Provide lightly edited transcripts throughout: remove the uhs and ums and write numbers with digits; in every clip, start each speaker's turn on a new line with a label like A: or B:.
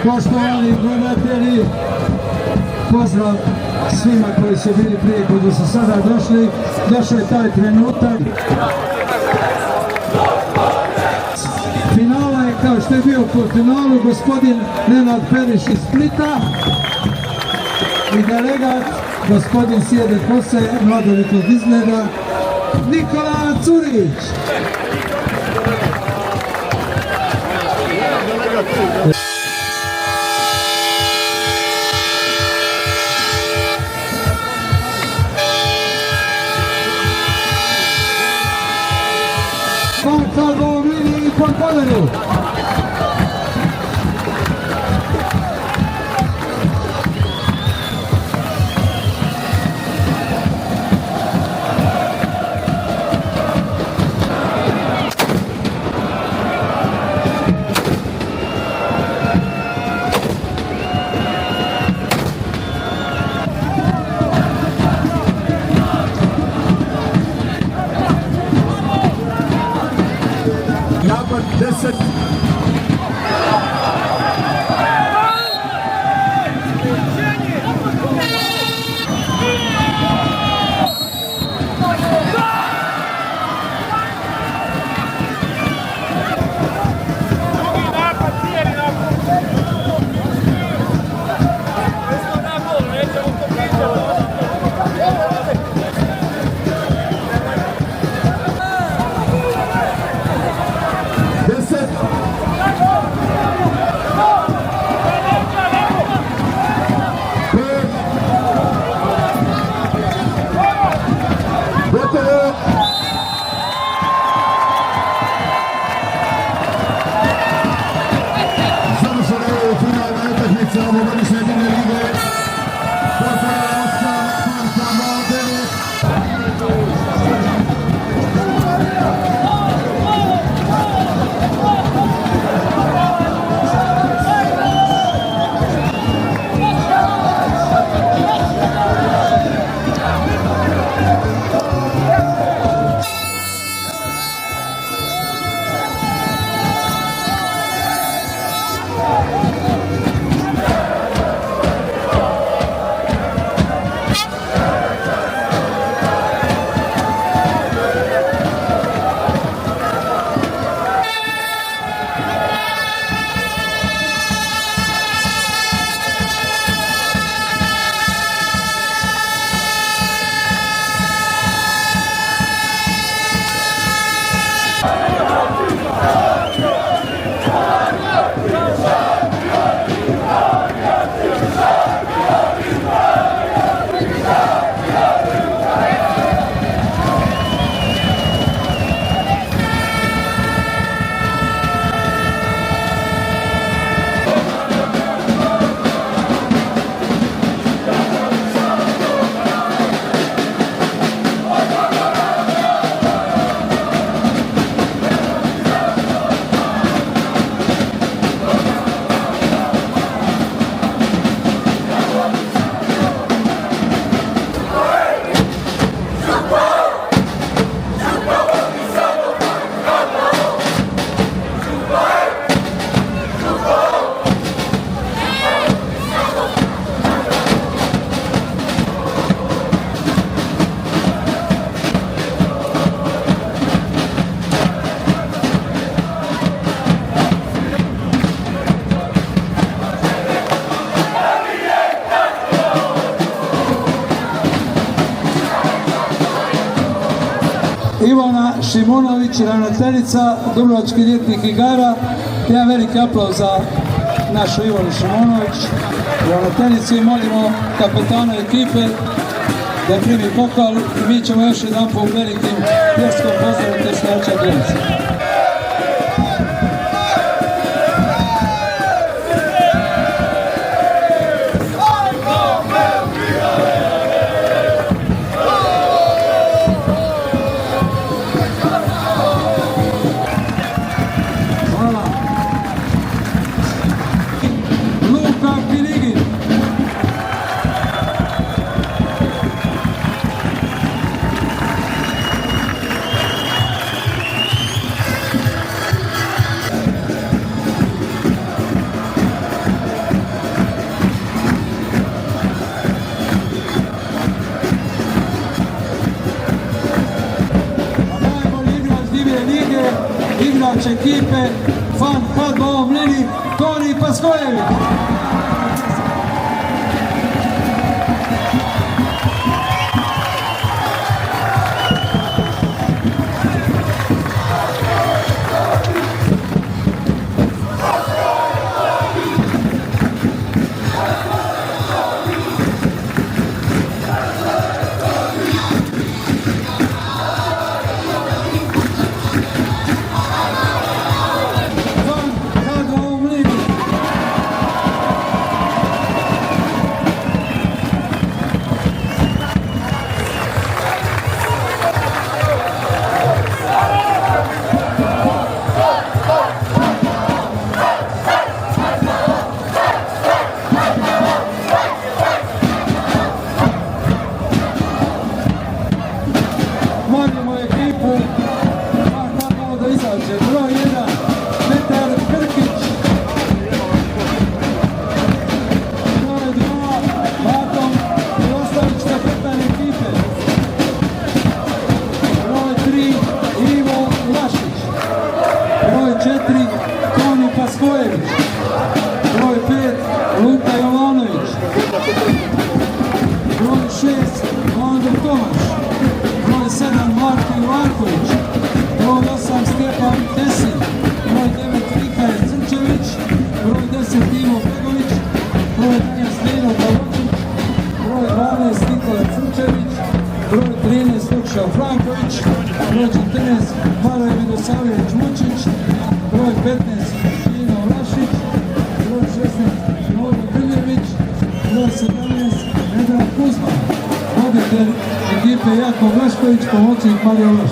A: Poštovani gledatelji, pozdrav svima koji su bili prije, koji su sada došli. Došao je taj trenutak. Finala je, kao što je bio po finalu, gospodin Nenad Periš iz Splita i delegat, gospodin Sjede Kose, mladolikog izgleda, Nikola Curić. Salvo Mini i Portolenu.
B: Napad 10.
A: Ivana Šimonović, ravnateljica Dubrovačkih ljetnih igara. Jedan veliki aplauz za našu Ivanu Šimonović, ravnateljicu, i molimo kapetana ekipe da primi pokal i mi ćemo još jedan po velikim pljeskom pozdraviti sledeća gledica. igrač ekipe Fan H2O Mlini, Toni Paskojević. Molimo ekipu kako da izađe. Broj 1, Petar Krkić. Broj 2, Batom Milostavić, kapetan ekipe. Broj 3, Ivo Lašić. Broj 4, Toni Paskojević. Broj 5, Luka Jovanović. Broj 6, Andro Tomaš. Broj 7, Marko Ivanković. Broj 8, Stjepan Tesin. Broj 9, Mikael Crčević. Broj 10, Ivo Begović. Broj 11, Dino Galočić. Broj 12, Nikola Crčević. Broj 13, Lukša Franković. Broj 14, Maroj Vidosavljević Mučić. Broj 15, Dino Lašić. Broj 16, Novo Biljević. Broj 17, Vedran Kuzma. Voditelj ekipe Jakov Blašković, pomoćnik Mario Loš.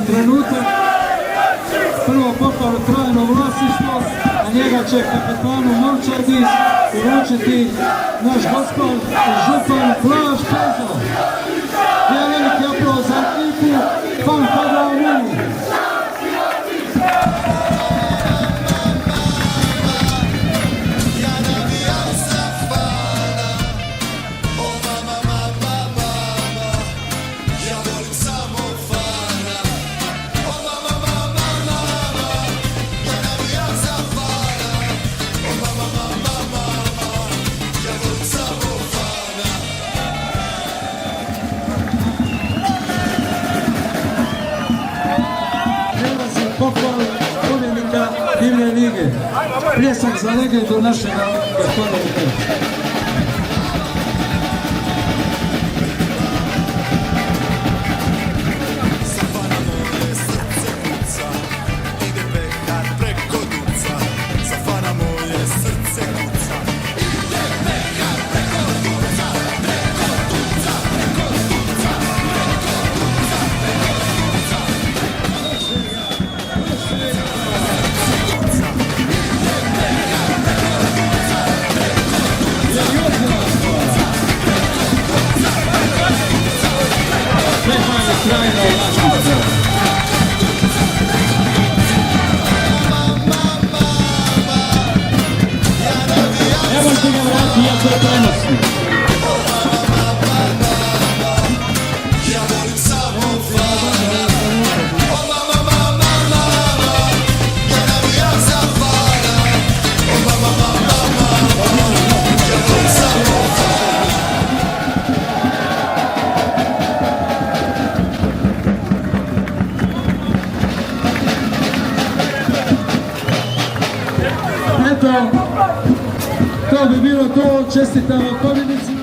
A: Trenutak, prvo pohvalu trajno vlasništvo, a njega će kapetanu Momčadi uručiti naš gospod župan Blaž Pezov. Ja veliki aplauz za ekipu Fan H2O Mlini. Pohval pobjednika divne lige. Pljesak za legendu našega gospodina Mikaela. Evo ti ga vrati, iako je prenosni. Eto, to bi bilo to, čestitamo pobjednici.